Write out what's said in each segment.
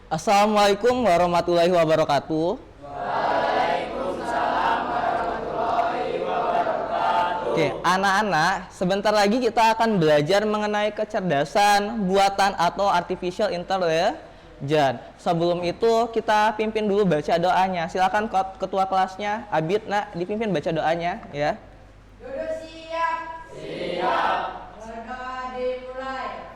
Assalamualaikum warahmatullahi wabarakatuh. Oke, anak-anak, sebentar lagi kita akan belajar mengenai kecerdasan buatan atau artificial intelligence. Sebelum itu kita pimpin dulu baca doanya. Silakan ketua kelasnya, Abid, nak dipimpin baca doanya ya. Duduk siap. Siap. Berdoa dimulai.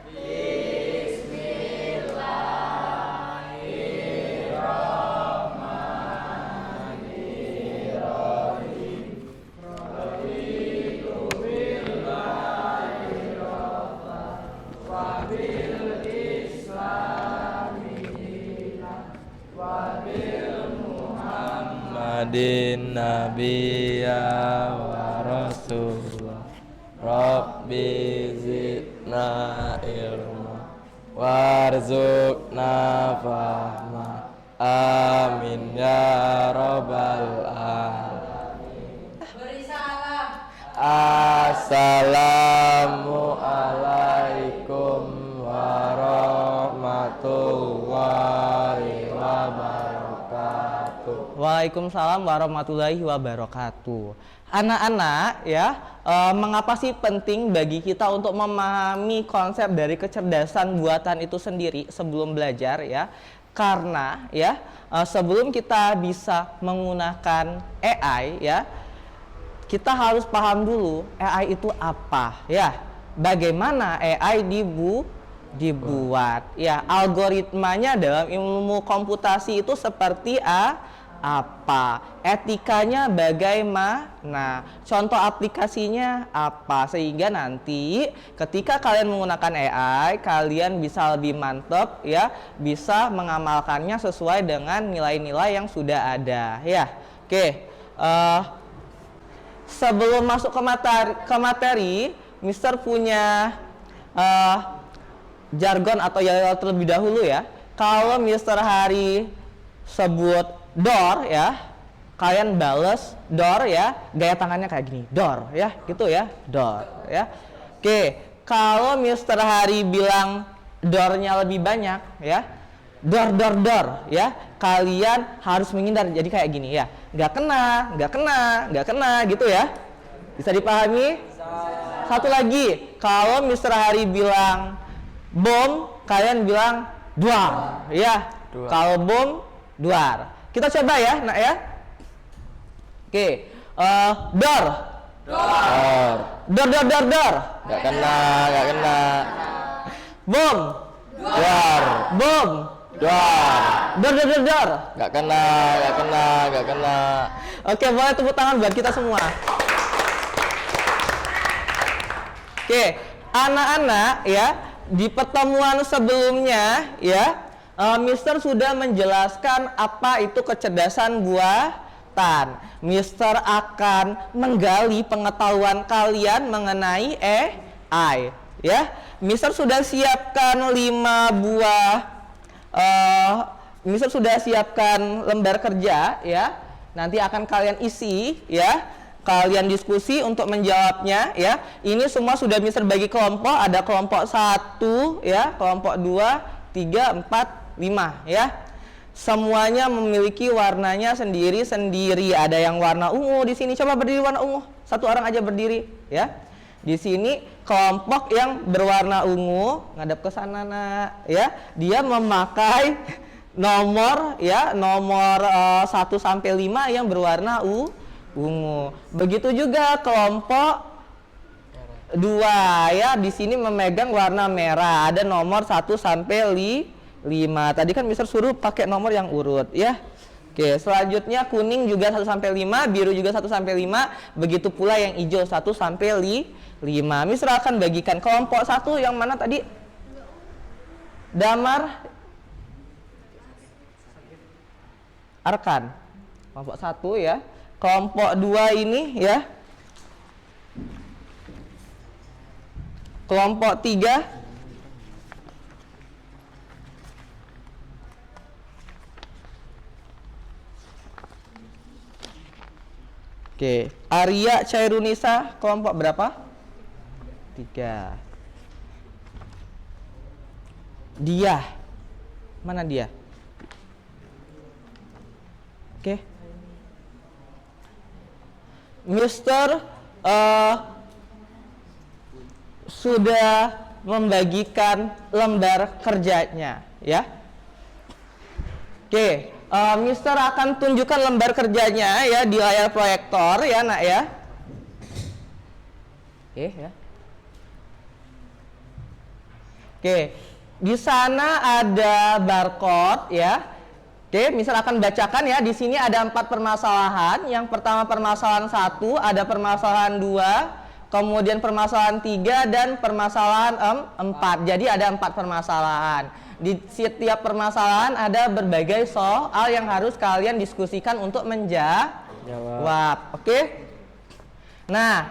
Muhammadin nabiyya wa rasulullah Rabbi zidna ilma warzuqna fahma amin ya rabbal alamin. Beri salam. Assalamualaikum warahmatullahi wabarakatuh. Waalaikumsalam warahmatullahi wabarakatuh. Anak-anak ya, mengapa sih penting bagi kita untuk memahami konsep dari kecerdasan buatan itu sendiri sebelum belajar ya? Karena ya, sebelum kita bisa menggunakan AI ya, kita harus paham dulu AI itu apa ya? Bagaimana AI dibuat ya? Algoritmanya dalam ilmu komputasi itu seperti apa, etikanya bagaimana, contoh aplikasinya apa, sehingga nanti ketika kalian menggunakan AI kalian bisa lebih mantap ya, bisa mengamalkannya sesuai dengan nilai-nilai yang sudah ada ya. Oke, sebelum masuk ke materi, Mister punya jargon atau yel-yel terlebih dahulu ya. Kalau Mister Hari sebut door ya, kalian bales door ya, gaya tangannya kayak gini, door ya, gitu ya, door ya. Oke, kalau Mister Hari bilang doornya lebih banyak ya, door ya, kalian harus menghindar, jadi kayak gini ya, nggak kena gitu ya, bisa dipahami? Satu lagi, kalau Mister Hari bilang bom, kalian bilang duar ya, kalau bom duar. Kita coba ya, nak ya. Oke, door. Door. Gak kena. Bom. Duar. Bom. Duar. Door. Gak kena. Oke, boleh tepuk tangan buat kita semua. Oke, anak-anak ya, di pertemuan sebelumnya ya, Mister sudah menjelaskan apa itu kecerdasan buatan. Mister akan menggali pengetahuan kalian mengenai AI ya. Mister sudah siapkan 5 buah Mister sudah siapkan lembar kerja ya. Nanti akan kalian isi ya. Kalian diskusi untuk menjawabnya ya. Ini semua sudah Mister bagi kelompok, ada kelompok 1 ya, kelompok 2, 3, 4, 5 ya. Semuanya memiliki warnanya sendiri-sendiri. Ada yang warna ungu di sini. Coba berdiri warna ungu. Satu orang aja berdiri ya. Di sini kelompok yang berwarna ungu ngadap ke sana nak ya. Dia memakai nomor ya, nomor 1 sampai 5 yang berwarna ungu. Begitu juga kelompok 2 ya. Di sini memegang warna merah. Ada nomor 1 sampai 5. Tadi kan Mister suruh pakai nomor yang urut ya. Oke, selanjutnya kuning juga 1 sampai 5, biru juga 1 sampai 5, begitu pula yang hijau 1 sampai 5. Mister akan bagikan kelompok 1 yang mana tadi? Damar Arkan. Kelompok 1 ya. Kelompok 2 ini ya. Kelompok 3 Oke, Arya Cairunisa kelompok berapa? 3. Dia. Mana dia? Oke. Mister sudah membagikan lembar kerjanya, ya. Oke, Mister akan tunjukkan lembar kerjanya ya di layar proyektor ya, Nak ya. Oke, ya. Oke, di sana ada barcode ya. Oke, Mister akan bacakan ya. Di sini ada 4 permasalahan. Yang pertama permasalahan 1, ada permasalahan 2, kemudian permasalahan 3 dan permasalahan 4. Jadi ada 4 permasalahan. Di setiap permasalahan ada berbagai soal yang harus kalian diskusikan untuk menjawab. Oke. Nah,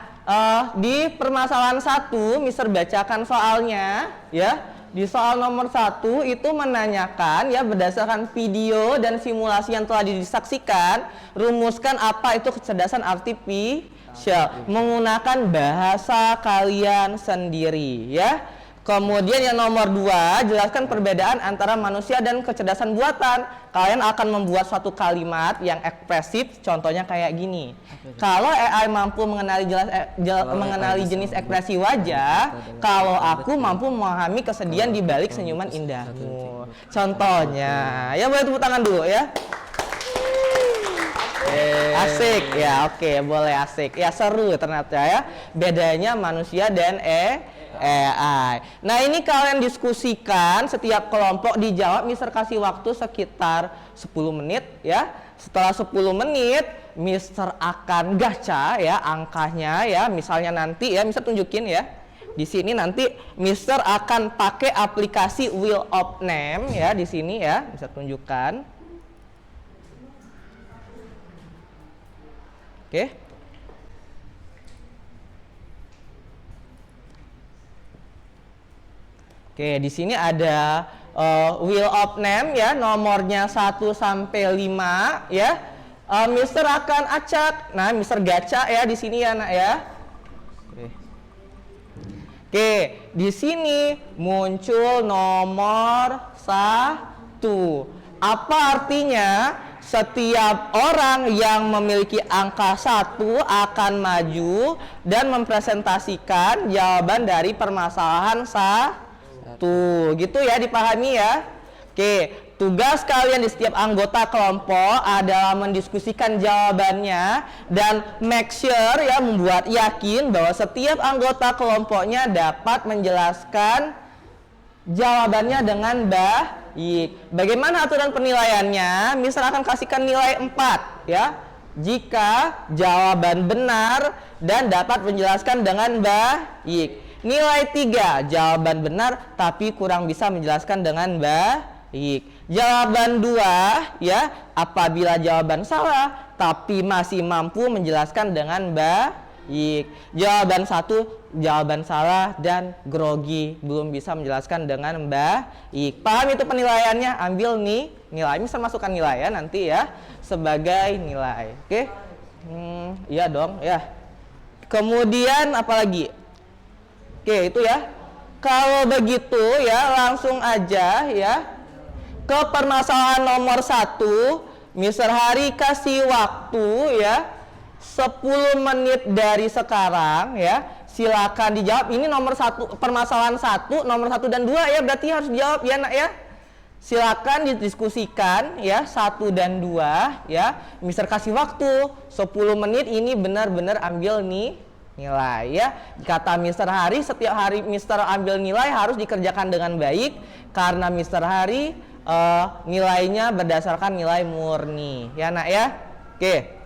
di permasalahan 1 Mister bacakan soalnya ya. Di soal nomor 1 itu menanyakan ya, berdasarkan video dan simulasi yang telah disaksikan, rumuskan apa itu kecerdasan artificial menggunakan bahasa kalian sendiri ya. Kemudian yang nomor 2, jelaskan perbedaan antara manusia dan kecerdasan buatan. Kalian akan membuat suatu kalimat yang ekspresif, contohnya kayak gini. Kalau AI mampu mengenali mengenali jenis ekspresi wajah, kalau aku mampu memahami kesedihan di balik senyuman indahmu. Contohnya, ya boleh tepuk tangan dulu ya. Asik ya, oke, boleh asik. Ya seru ternyata ya. Bedanya manusia dan AI. Nah, ini kalian diskusikan, setiap kelompok dijawab. Mister kasih waktu sekitar 10 menit ya. Setelah 10 menit Mister akan gacha ya angkanya ya. Misalnya nanti ya Mister tunjukin ya. Di sini nanti Mister akan pakai aplikasi Wheel of Name ya di sini ya. Mister tunjukkan. Oke. Oke, di sini ada Wheel of Name ya, nomornya 1 sampai 5 ya. Mister akan acak. Nah, Mister gacha ya di sini ya, Nak ya. Oke, di sini muncul nomor 1. Apa artinya? Setiap orang yang memiliki angka 1 akan maju dan mempresentasikan jawaban dari permasalahan 1. Gitu ya, dipahami ya. Oke, tugas kalian di setiap anggota kelompok adalah mendiskusikan jawabannya dan make sure ya, membuat yakin bahwa setiap anggota kelompoknya dapat menjelaskan jawabannya dengan baik. Bagaimana aturan penilaiannya? Mister akan kasihkan nilai 4 ya jika jawaban benar dan dapat menjelaskan dengan baik. Nilai 3, jawaban benar tapi kurang bisa menjelaskan dengan baik. Jawaban 2 ya, apabila jawaban salah tapi masih mampu menjelaskan dengan baik. Jawaban 1, jawaban salah dan grogi, belum bisa menjelaskan dengan baik. Paham itu penilaiannya? Ambil nih nilai, bisa masukkan nilai ya nanti ya sebagai nilai. Oke. Iya dong ya. Kemudian apalagi? Oke, itu ya. Kalau begitu ya langsung aja ya ke permasalahan nomor 1. Mister Hari kasih waktu ya 10 menit dari sekarang ya. Silakan dijawab. Ini nomor 1, permasalahan 1, nomor 1 dan 2 ya, berarti harus dijawab ya, Nak ya. Silakan didiskusikan ya 1 dan 2 ya. Mister kasih waktu 10 menit, ini benar-benar ambil nih nilai ya. Kata Mister Hari, setiap hari Mister ambil nilai harus dikerjakan dengan baik karena Mister Hari nilainya berdasarkan nilai murni ya, Nak ya. Oke.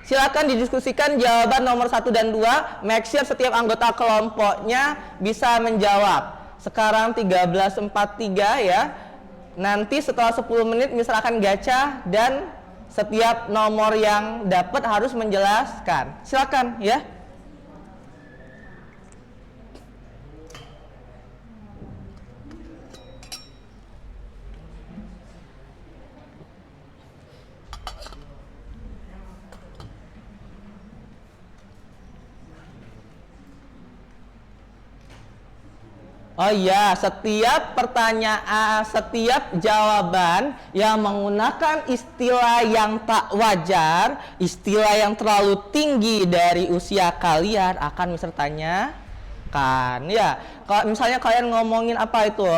Silakan didiskusikan jawaban nomor 1 dan 2. Make sure setiap anggota kelompoknya bisa menjawab. Sekarang 13.43 ya. Nanti setelah 10 menit Mister akan gacha dan setiap nomor yang dapat harus menjelaskan. Silakan ya. Oh iya, setiap pertanyaan, setiap jawaban yang menggunakan istilah yang tak wajar, istilah yang terlalu tinggi dari usia kalian akan Mister tanyakan. Ya, kalau misalnya kalian ngomongin apa itu,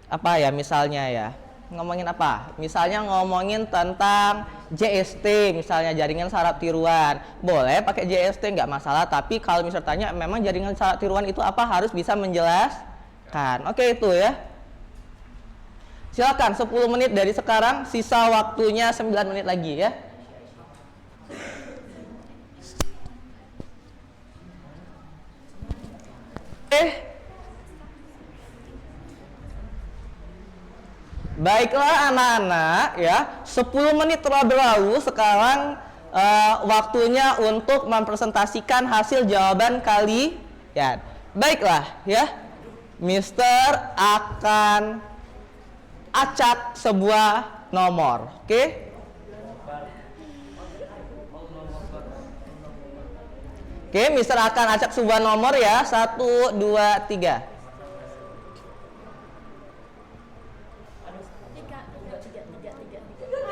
apa ya misalnya ya, ngomongin apa? Misalnya ngomongin tentang JST, misalnya jaringan saraf tiruan, boleh pakai JST nggak masalah. Tapi kalau misalnya tanya memang jaringan saraf tiruan itu apa, harus bisa menjelaskan. Oke itu ya. Silakan 10 menit dari sekarang, sisa waktunya 9 menit lagi ya. Baiklah anak-anak ya, 10 menit telah berlalu. Sekarang waktunya untuk mempresentasikan hasil jawaban kalian. Baiklah ya, Mister akan acak sebuah nomor. Oke? Oke, Mister akan acak sebuah nomor ya. 1, 2, 3.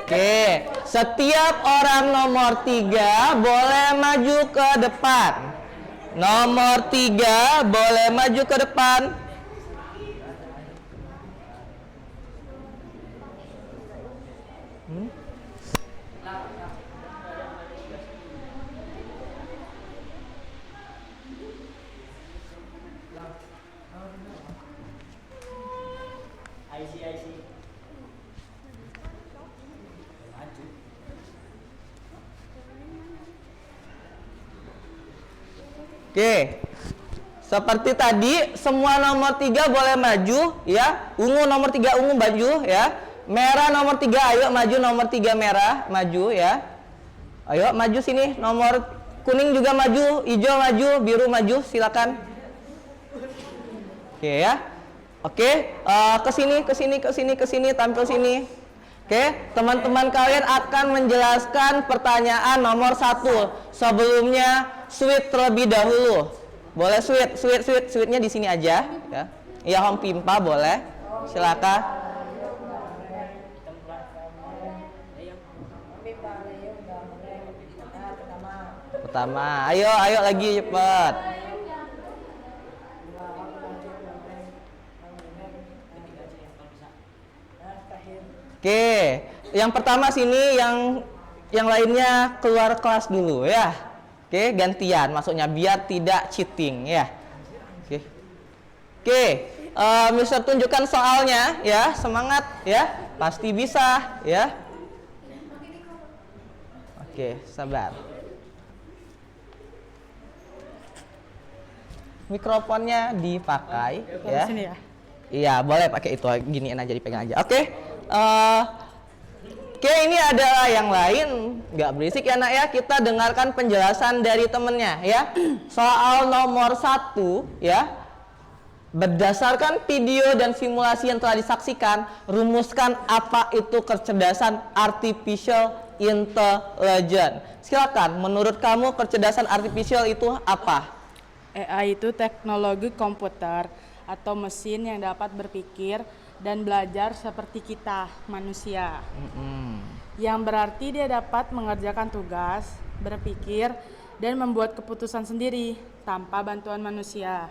Oke, setiap orang nomor 3 boleh maju ke depan. Nomor 3 boleh maju ke depan. Oke, seperti tadi semua nomor 3 boleh maju ya. Ungu nomor 3 ungu maju ya. Merah nomor 3 ayo maju, nomor 3 merah maju ya. Ayo maju sini, nomor kuning juga maju, hijau maju, biru maju, silakan. Oke ya. Oke, ke sini, tampil sini. Oke, teman-teman kalian akan menjelaskan pertanyaan nomor 1. Sebelumnya sweet terlebih dahulu. Boleh sweetnya di sini aja ya. Iya, Home Pimpa boleh. Silakan. Pertama, ayo lagi cepet. Oke, yang pertama sini, yang lainnya keluar kelas dulu ya. Oke, gantian masuknya biar tidak cheating ya. Oke, Mister tunjukkan soalnya ya, semangat ya, pasti bisa ya. Oke, sabar. Mikrofonnya dipakai ya. Sini ya. Iya, boleh pakai itu, giniin aja, dipegang aja. Oke. Oke, ini adalah yang lain, nggak berisik ya nak ya. Kita dengarkan penjelasan dari temennya ya. Soal nomor 1 ya. Berdasarkan video dan simulasi yang telah disaksikan, rumuskan apa itu kecerdasan artificial intelligence. Silakan, menurut kamu kecerdasan artificial itu apa? AI itu teknologi komputer atau mesin yang dapat berpikir dan belajar seperti kita, manusia. Yang berarti dia dapat mengerjakan tugas, berpikir, dan membuat keputusan sendiri tanpa bantuan manusia.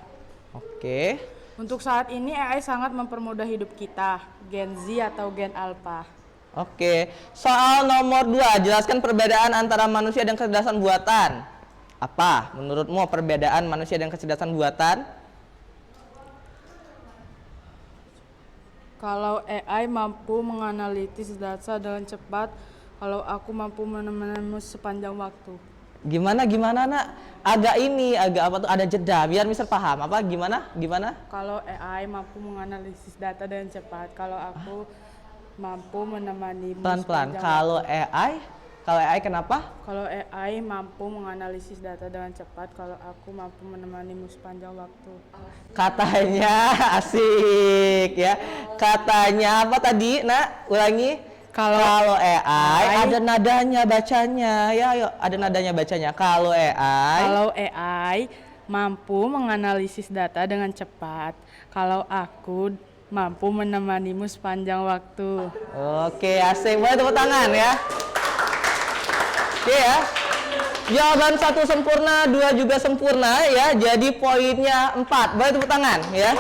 Oke. Untuk saat ini AI sangat mempermudah hidup kita, Gen Z atau Gen Alpha. Oke. Soal nomor 2, jelaskan perbedaan antara manusia dan kecerdasan buatan. Apa menurutmu perbedaan manusia dan kecerdasan buatan? Kalau AI mampu menganalisis data dengan cepat, kalau aku mampu menemukanmu sepanjang waktu. Gimana nak? Agak apa tuh, ada jeda biar Mister paham. Apa gimana? Kalau AI mampu menganalisis data dengan cepat, kalau aku mampu menemanimu Pelan-pelan. sepanjang Kalau waktu. AI kenapa? Kalau AI mampu menganalisis data dengan cepat, kalau aku mampu menemanimu sepanjang waktu. Katanya asik ya. Katanya apa tadi, nak? Ulangi. Kalau AI ada nadanya bacanya. Ya, ayo, ada nadanya bacanya. Kalau AI mampu menganalisis data dengan cepat. Kalau aku mampu menemanimu sepanjang waktu. Oke, asik. Boleh tepuk tangan ya. Oke ya. Jawaban 1 sempurna, 2 juga sempurna ya. Jadi poinnya 4. Boleh tepuk tangan ya.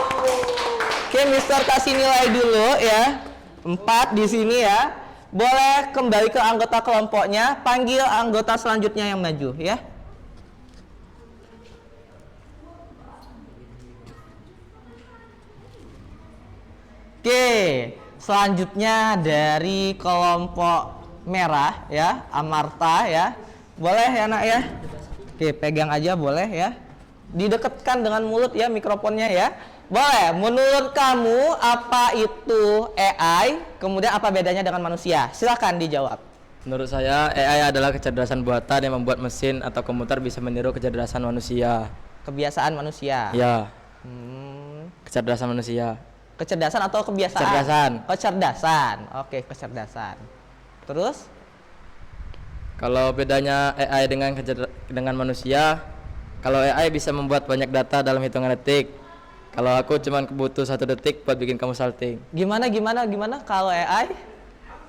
Oke, Mister kasih nilai dulu ya. 4 di sini ya. Boleh kembali ke anggota kelompoknya. Panggil anggota selanjutnya yang maju ya. Oke, selanjutnya dari kelompok merah ya, Amarta ya. Boleh ya nak ya. Oke, pegang aja boleh ya. Didekatkan dengan mulut ya mikrofonnya ya. Boleh. Menurut kamu apa itu AI? Kemudian apa bedanya dengan manusia? Silakan dijawab. Menurut saya AI adalah kecerdasan buatan yang membuat mesin atau komputer bisa meniru kecerdasan manusia. Kebiasaan manusia. Ya, Hmm, kecerdasan manusia. kecerdasan atau kebiasaan? Kecerdasan. Kecerdasan. Oke, kecerdasan. Terus? Kalau bedanya AI dengan manusia, kalau AI bisa membuat banyak data dalam hitungan detik. Kalau aku cuma butuh 1 detik buat bikin kamu salting. Gimana kalau AI?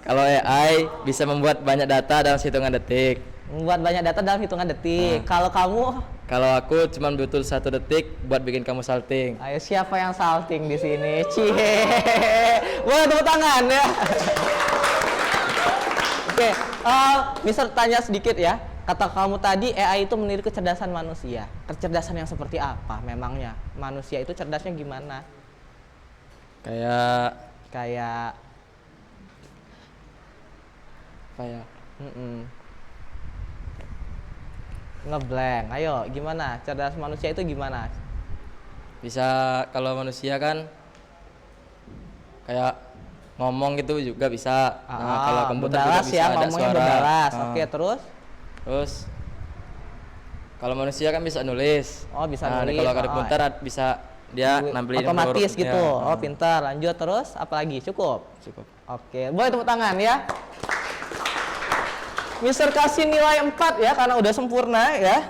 Kalau AI bisa membuat banyak data dalam hitungan detik. Membuat banyak data dalam hitungan detik. Kalau kamu? Kalau aku cuma butuh 1 detik buat bikin kamu salting. Ayo, siapa yang salting di sini? Cie. Boleh tepuk tangan ya. Oke, Mister tanya sedikit ya. Kata kamu tadi AI itu meniru kecerdasan manusia. Kecerdasan yang seperti apa memangnya? Manusia itu cerdasnya gimana? Kayak Apa ya? Ngeblank. Ayo, gimana? Cerdas manusia itu gimana? Bisa, kalau manusia kan kayak ngomong gitu juga bisa. Nah, kalau komputer juga berbalas bisa ya, ada ngomongnya suara. berbalas. Ah. Oke, terus? Terus kalau manusia kan bisa nulis. Oh, bisa Nah, nulis. kalau Oh, komputer bisa dia nampilin otomatis hurufnya. gitu. Oh, pintar. Lanjut terus, apalagi? Cukup. Cukup. Oke, boleh tepuk tangan ya. Mister kasih nilai 4 ya karena udah sempurna ya.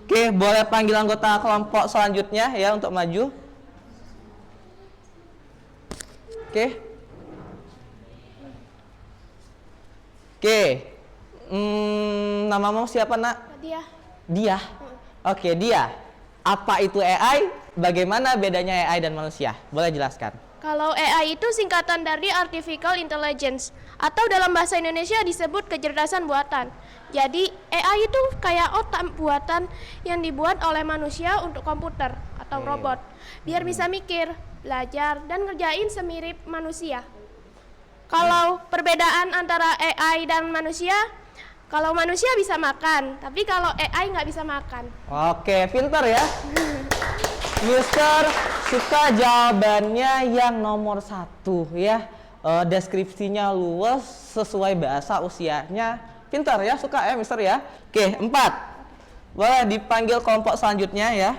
Oke, boleh panggil anggota kelompok selanjutnya ya untuk maju. Oke. Oke. Namamu siapa, Nak? Dia. Dia. Oke, dia. Apa itu AI? Bagaimana bedanya AI dan manusia? Boleh jelaskan? Kalau AI itu singkatan dari Artificial Intelligence atau dalam bahasa Indonesia disebut kecerdasan buatan. Jadi AI itu kayak otak buatan yang dibuat oleh manusia untuk komputer atau robot biar bisa mikir, belajar dan ngerjain semirip manusia. Kalau perbedaan antara AI dan manusia, kalau manusia bisa makan, tapi kalau AI nggak bisa makan. Oke, pintar ya. Mister suka jawabannya yang nomor 1 ya. Deskripsinya luas sesuai bahasa usianya. Pintar ya, suka ya Mister ya. Oke, 4. Boleh dipanggil kelompok selanjutnya ya.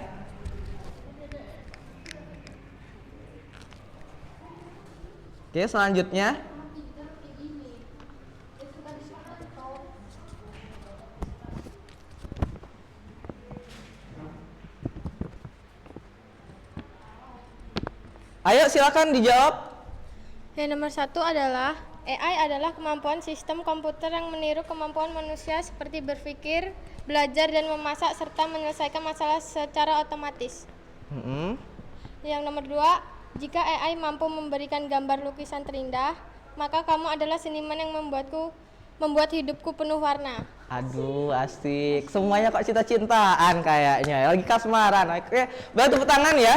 Oke, selanjutnya. Ayo silakan dijawab. Yang nomor 1 adalah AI adalah kemampuan sistem komputer yang meniru kemampuan manusia seperti berpikir, belajar, dan memasak serta menyelesaikan masalah secara otomatis. Yang nomor 2, jika AI mampu memberikan gambar lukisan terindah, maka kamu adalah seniman yang membuat hidupku penuh warna. Aduh, asik. Semuanya kok cinta-cintaan kayaknya. Lagi kasmaran. Oke, boleh tepuk tangan ya.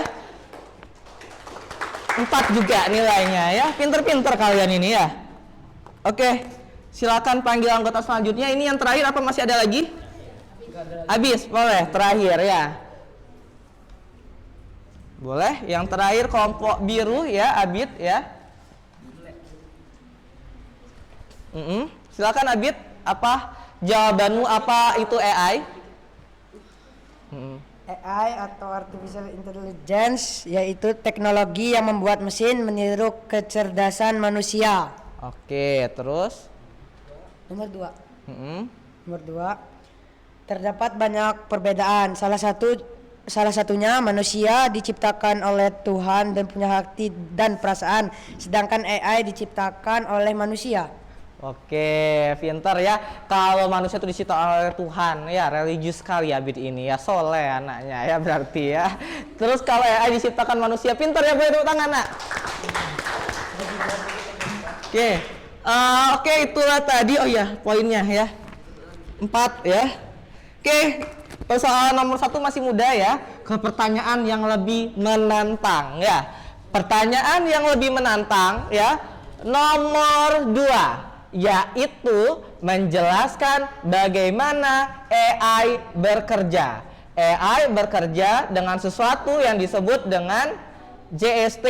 4 juga nilainya ya. Pinter-pinter kalian ini ya. Oke, silakan panggil anggota selanjutnya. Ini yang terakhir apa masih ada lagi? Habis, boleh. Terakhir ya. Boleh. Yang terakhir kelompok biru ya, Abid ya. Silakan Abid. Apa jawabanmu? Apa itu AI? AI atau Artificial Intelligence yaitu teknologi yang membuat mesin meniru kecerdasan manusia. Oke, terus? Nomor 2. Nomor 2. Terdapat banyak perbedaan. Salah satunya manusia diciptakan oleh Tuhan dan punya hati dan perasaan, sedangkan AI diciptakan oleh manusia. Oke, pinter ya. Kalau manusia itu diciptakan oleh Tuhan, ya religius sekali Abid ini ya, soleh anaknya ya berarti ya. Terus kalau AI diciptakan manusia, pinter ya, boleh tepuk tangan nak. Oke, oke itulah tadi. Oh ya poinnya ya 4 ya. Oke, persoalan nomor 1 masih mudah ya. Ke pertanyaan yang lebih menantang ya. Pertanyaan yang lebih menantang ya. Nomor 2, yaitu menjelaskan bagaimana AI bekerja. AI bekerja dengan sesuatu yang disebut dengan JST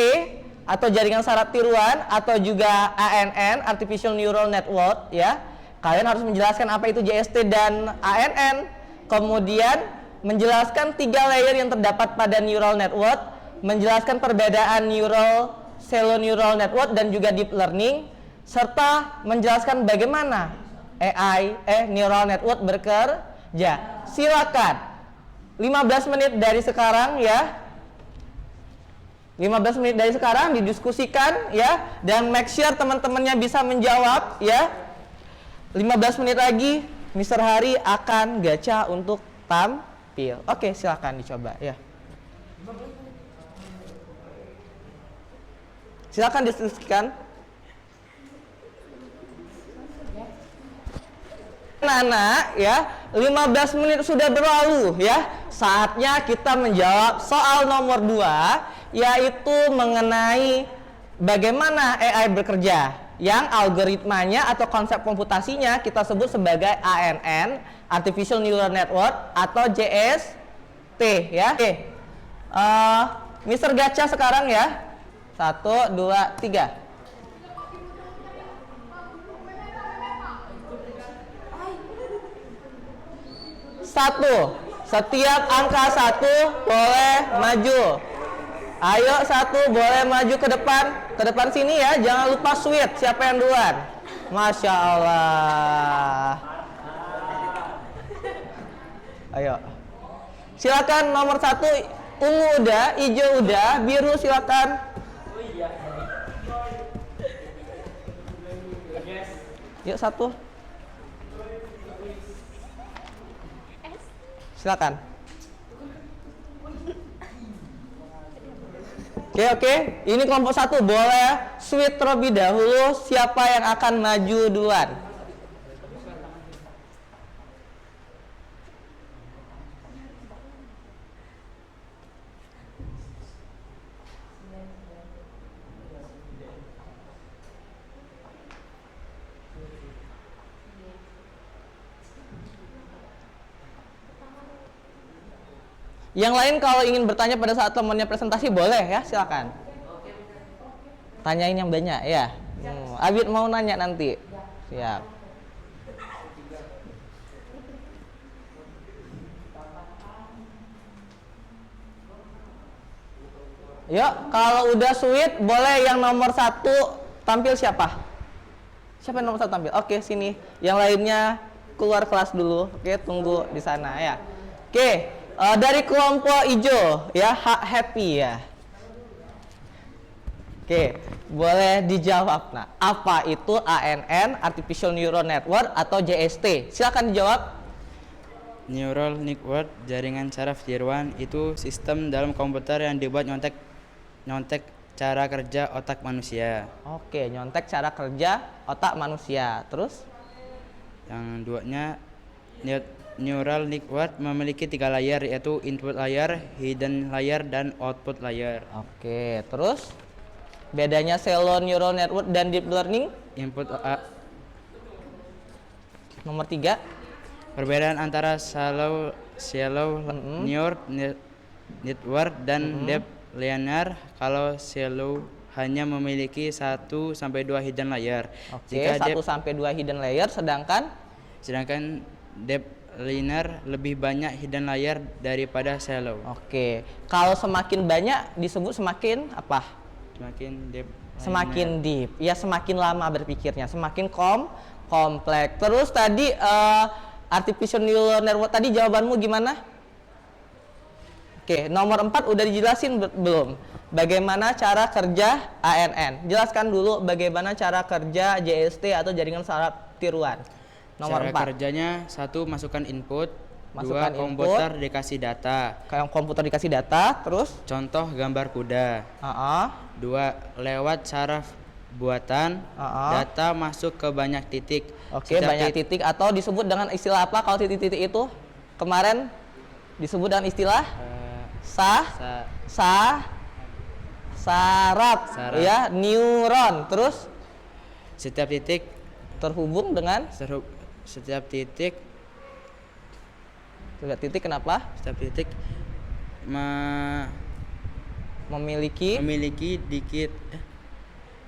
atau jaringan syarat tiruan atau juga ANN, Artificial Neural Network ya. Kalian harus menjelaskan apa itu JST dan ANN. Kemudian menjelaskan 3 layer yang terdapat pada neural network, menjelaskan perbedaan shallow neural network dan juga deep learning, serta menjelaskan bagaimana neural network bekerja. Silakan 15 menit dari sekarang ya. 15 menit dari sekarang didiskusikan ya, dan make sure teman-temannya bisa menjawab ya. 15 menit lagi Mr. Hari akan gacha untuk tampil. Oke, silakan dicoba ya. Silakan diskusikan. Anak-anak ya, 15 menit sudah berlalu ya. Saatnya kita menjawab soal nomor 2, yaitu mengenai bagaimana AI bekerja, yang algoritmanya atau konsep komputasinya kita sebut sebagai ANN, Artificial Neural Network atau JST ya. Oke, Mr. Gacha sekarang ya. 1, 2, 3. 1. Setiap angka 1 boleh maju. Ayo 1 boleh maju ke depan. Ke depan sini ya, jangan lupa sweet. Siapa yang duluan? Masya Allah. Ayo. Silakan nomor 1, ungu udah, hijau udah, biru silakan. Yuk 1. Silakan. Oke. Ini kelompok 1 boleh sweet terlebih dahulu. Siapa yang akan maju duluan? Yang lain kalau ingin bertanya pada saat temannya presentasi boleh ya, silakan. Tanyain yang banyak ya. Abid mau nanya nanti. Siap. Yuk, kalau udah sweet boleh yang nomor 1 tampil siapa? Siapa yang nomor 1 tampil? Oke, sini. Yang lainnya keluar kelas dulu. Oke, tunggu di sana ya. Oke. Dari kelompok hijau ya, happy ya. Oke, boleh dijawab. Nah, apa itu ANN, Artificial Neural Network atau JST? Silakan dijawab. Neural network, jaringan saraf tiruan, itu sistem dalam komputer yang dibuat nyontek cara kerja otak manusia. Oke, nyontek cara kerja otak manusia. Terus? Yang duanya, neural network memiliki 3 layer, yaitu input layer, hidden layer, dan output layer. Oke, terus bedanya shallow neural network dan deep learning? Nomor 3. Perbedaan antara shallow neural network dan deep linear. Kalau shallow hanya memiliki 1 sampai 2 hidden layer. Oke, 1 sampai 2 hidden layer, sedangkan deep linear lebih banyak hidden layer daripada shallow. Oke, kalau semakin banyak disebut semakin apa? Semakin deep. Semakin deep. Ya, semakin lama berpikirnya, semakin kompleks. Terus tadi artificial neural network tadi jawabanmu gimana? Oke, nomor 4 udah dijelasin belum? Bagaimana cara kerja ANN? Jelaskan dulu bagaimana cara kerja JST atau jaringan saraf tiruan. Nomor Cara 4. kerjanya, 1. Masukkan input. Masukkan 2. Komputer dikasih data. Kayak komputer dikasih data, terus Contoh gambar kuda. 2. Lewat saraf buatan, data masuk ke banyak titik. Oke, Setiap banyak titik atau disebut dengan istilah apa kalau titik-titik itu? Kemarin disebut dengan istilah saraf, ya, neuron. Terus Setiap titik terhubung dengan setiap titik kenapa? setiap titik Memiliki dikit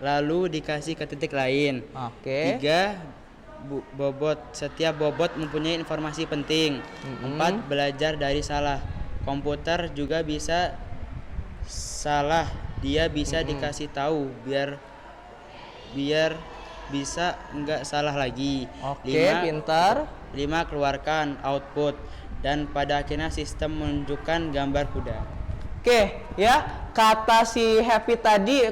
lalu dikasih ke titik lain. Oke. 3. Bobot. Setiap bobot mempunyai informasi penting. 4. Belajar dari salah. Komputer juga bisa salah. Dia bisa dikasih tahu biar bisa nggak salah lagi. Oke, pintar. 5. Keluarkan output, dan pada akhirnya sistem menunjukkan gambar kuda. Oke, ya, kata si Happy tadi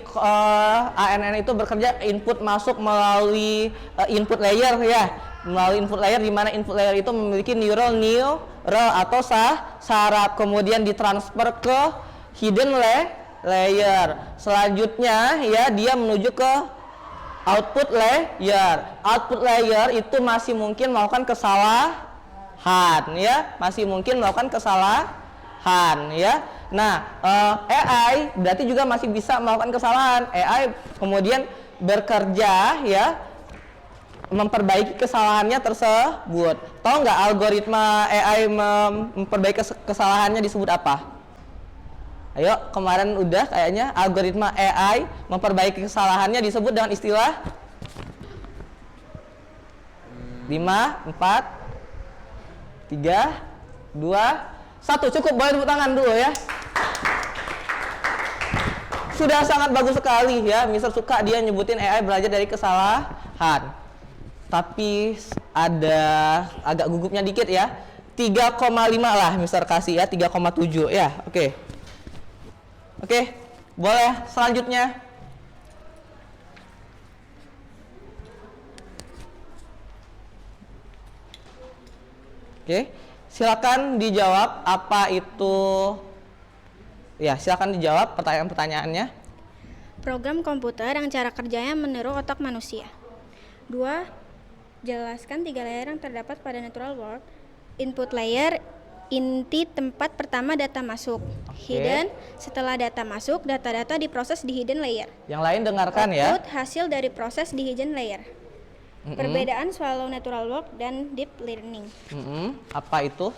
ANN itu bekerja input masuk melalui input layer, ya, melalui input layer, di mana input layer itu memiliki neural atau saraf, kemudian ditransfer ke hidden layer. Selanjutnya, ya, dia menuju ke output layer. Output layer itu masih mungkin melakukan kesalahan, ya, ya. Nah, AI berarti juga masih bisa melakukan kesalahan. AI kemudian bekerja, ya, memperbaiki kesalahannya tersebut. Tahu nggak algoritma AI memperbaiki kesalahannya disebut apa? Ayo, kemarin udah kayaknya algoritma AI memperbaiki kesalahannya disebut dengan istilah 5, 4, 3, 2, 1. Cukup, boleh tepuk tangan dulu, ya. Sudah sangat bagus sekali, ya. Mister suka dia nyebutin AI belajar dari kesalahan. Tapi ada agak gugupnya dikit, ya. 3,5 lah Mister kasih, ya. 3,7, ya. Oke. Boleh selanjutnya. Silakan dijawab apa itu. Ya, silakan dijawab pertanyaan-pertanyaannya. Program komputer yang cara kerjanya meniru otak manusia. 2. Jelaskan 3 layer yang terdapat pada natural world. Input layer, inti tempat pertama data masuk. Hidden, setelah data masuk, data-data diproses di hidden layer. Yang lain dengarkan, ya. Output, hasil dari proses di hidden layer. Perbedaan shallow natural world dan deep learning. Apa itu?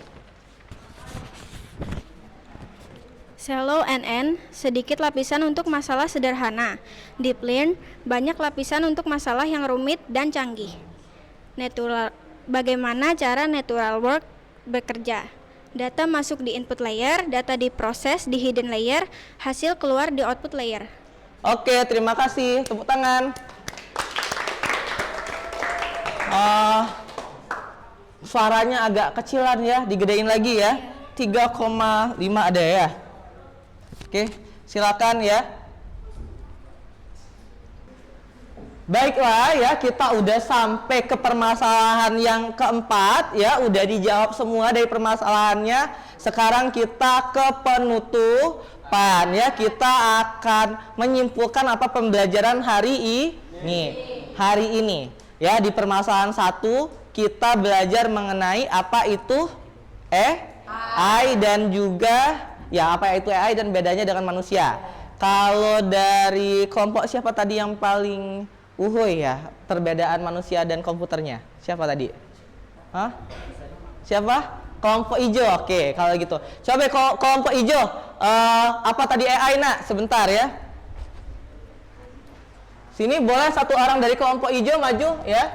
Shallow NN, sedikit lapisan untuk masalah sederhana. Deep learn, banyak lapisan untuk masalah yang rumit dan canggih. Bagaimana cara natural world bekerja? Data masuk di input layer, data diproses di hidden layer, hasil keluar di output layer. Oke, terima kasih. Tepuk tangan. Suaranya agak kecilan, ya, digedein lagi, ya. 3,5 ada, ya. Oke, silakan, ya. Baiklah, ya, kita udah sampai ke permasalahan yang keempat, ya, udah dijawab semua dari permasalahannya. Sekarang kita ke penutupan, ya. Kita akan menyimpulkan apa pembelajaran hari ini. Ya, di permasalahan 1 kita belajar mengenai apa itu AI dan juga, ya, apa itu AI dan bedanya dengan manusia. Kalau dari kelompok siapa tadi yang paling ya, perbedaan manusia dan komputernya? Siapa tadi? Siapa? Kelompok hijau. Oke, kalau gitu. Coba kelompok hijau, apa tadi AI, nak? Sebentar, ya. Sini boleh satu orang dari kelompok hijau maju, ya.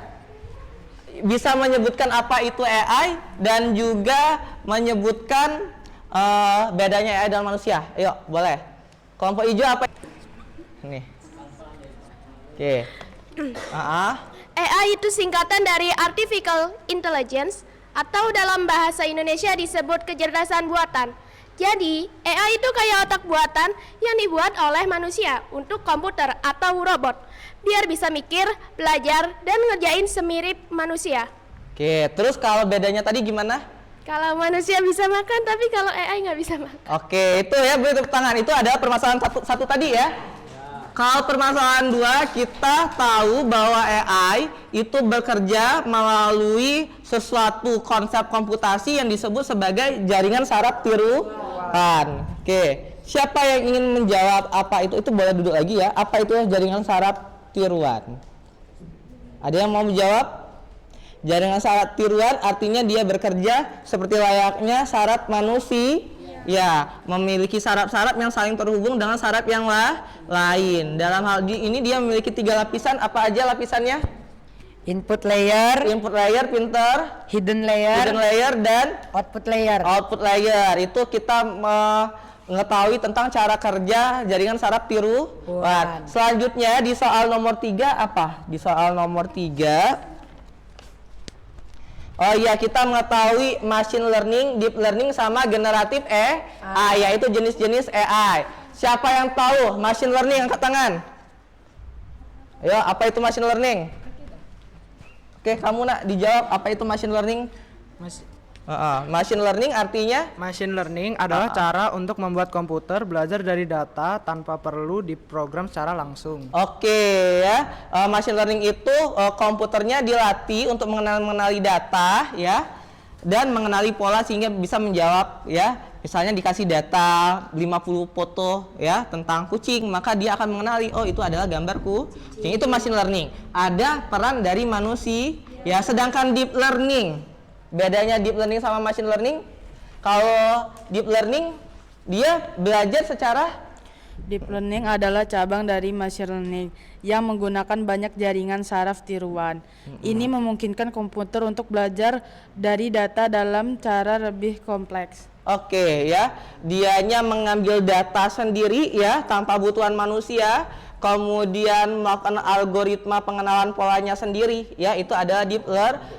Bisa menyebutkan apa itu AI dan juga menyebutkan bedanya AI dan manusia. Ayo, boleh. Kelompok hijau apa? Nih. Oke. AI itu singkatan dari Artificial Intelligence atau dalam bahasa Indonesia disebut kecerdasan buatan. Jadi, AI itu kayak otak buatan yang dibuat oleh manusia untuk komputer atau robot, biar bisa mikir, belajar, dan ngerjain semirip manusia. Oke, terus kalau bedanya tadi gimana? Kalau manusia bisa makan, tapi kalau AI nggak bisa makan. Oke, itu ya, beri tepuk tangan. Itu adalah permasalahan satu tadi ya. Kalau permasalahan 2, kita tahu bahwa AI itu bekerja melalui sesuatu konsep komputasi yang disebut sebagai jaringan saraf tiruan. Oke, siapa yang ingin menjawab apa itu? Itu boleh duduk lagi ya. Apa itu jaringan saraf tiruan? Ada yang mau menjawab? Jaringan saraf tiruan artinya dia bekerja seperti layaknya saraf manusia. Ya, memiliki saraf-saraf yang saling terhubung dengan saraf yang lain. Dalam hal ini dia memiliki 3 lapisan. Apa aja lapisannya? Input layer, pinter, hidden hidden layer, dan output layer. output layer. Itu kita mengetahui tentang cara kerja jaringan saraf tiruan. Selanjutnya di soal nomor 3 apa? Di soal nomor 3, oh iya, kita mengetahui machine learning, deep learning, sama generatif AI, yaitu jenis-jenis AI. Siapa yang tahu machine learning? Angkat tangan. Ayo, apa itu machine learning? Oke, kamu nak dijawab apa itu machine learning? Machine learning artinya? Machine learning adalah cara untuk membuat komputer belajar dari data tanpa perlu diprogram secara langsung. Oke ya, machine learning itu komputernya dilatih untuk mengenali data ya, dan mengenali pola sehingga bisa menjawab ya. Misalnya dikasih data 50 foto ya tentang kucing, maka dia akan mengenali, oh itu adalah gambar kucing. Itu machine learning. Ada peran dari manusia ya. Sedangkan deep learning, bedanya deep learning sama machine learning, kalau deep learning dia belajar secara Deep learning adalah cabang dari machine learning yang menggunakan banyak jaringan saraf tiruan. Ini memungkinkan komputer untuk belajar dari data dalam cara lebih kompleks. Oke ya, dianya mengambil data sendiri ya tanpa bantuan manusia, kemudian melakukan algoritma pengenalan polanya sendiri ya, itu adalah deep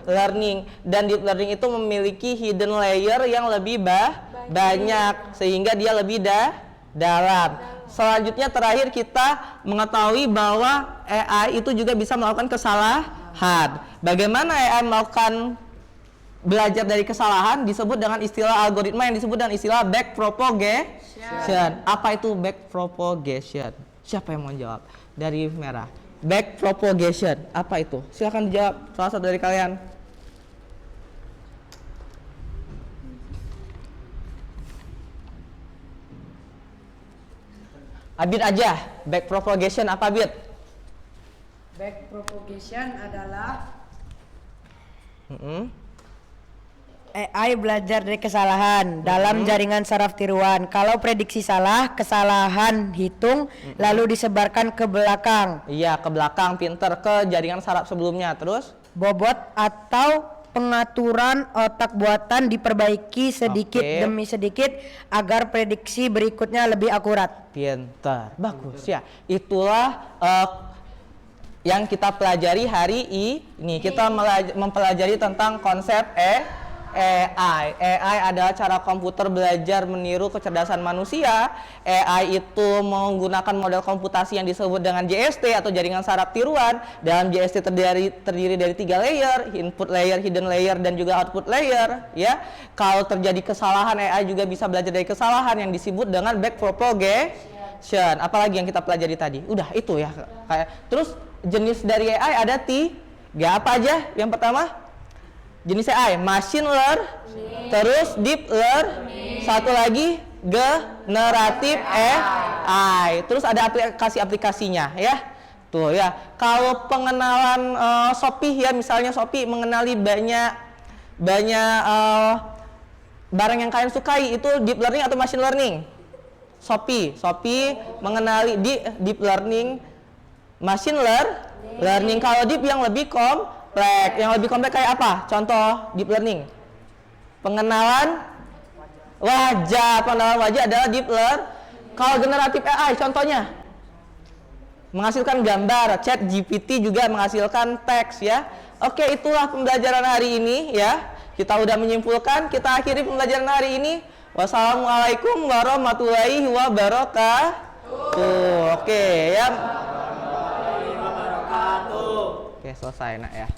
learning. Dan deep learning itu memiliki hidden layer yang lebih banyak sehingga dia lebih dalam. Selanjutnya terakhir kita mengetahui bahwa AI itu juga bisa melakukan kesalahan. Bagaimana AI melakukan belajar dari kesalahan? Disebut dengan istilah algoritma yang disebut dengan istilah backpropagation. Apa itu backpropagation? Siapa yang mau jawab? Dari merah. Backpropagation, apa itu? Silakan dijawab salah satu dari kalian. Abid aja, backpropagation apa Abid? Backpropagation adalah AI belajar dari kesalahan dalam jaringan saraf tiruan. Kalau prediksi salah, kesalahan hitung lalu disebarkan ke belakang. Iya, ke belakang, pinter, ke jaringan saraf sebelumnya. Terus? Bobot atau pengaturan otak buatan diperbaiki sedikit demi sedikit agar prediksi berikutnya lebih akurat. Pinter, bagus ya. Itulah yang kita pelajari hari ini. Kita mempelajari tentang konsep AI. AI adalah cara komputer belajar meniru kecerdasan manusia. AI itu menggunakan model komputasi yang disebut dengan JST atau jaringan saraf tiruan. Dalam JST terdiri dari 3 layer, input layer, hidden layer, dan juga output layer. Ya, kalau terjadi kesalahan, AI juga bisa belajar dari kesalahan yang disebut dengan backpropagation. Apalagi yang kita pelajari tadi? Udah itu ya. Terus jenis dari AI ada 3. Apa aja? Yang pertama? Jenis AI, machine learning, terus deep learning, satu lagi generatif AI, terus ada aplikasi-aplikasinya ya. Tuh ya, kalau pengenalan Shopee ya, misalnya Shopee mengenali banyak barang yang kalian sukai, itu deep learning atau machine learning? Shopee mengenali deep learning, machine learning. Kalau deep yang lebih kompleks kayak apa? Contoh deep learning. Pengenalan wajah adalah deep learning. Kalau generatif AI contohnya menghasilkan gambar, ChatGPT juga menghasilkan teks ya. Oke, itulah pembelajaran hari ini ya. kita udah menyimpulkan, kita akhiri pembelajaran hari ini. Wassalamualaikum warahmatullahi wabarakatuh. Oke ya. Oke, selesai nak ya.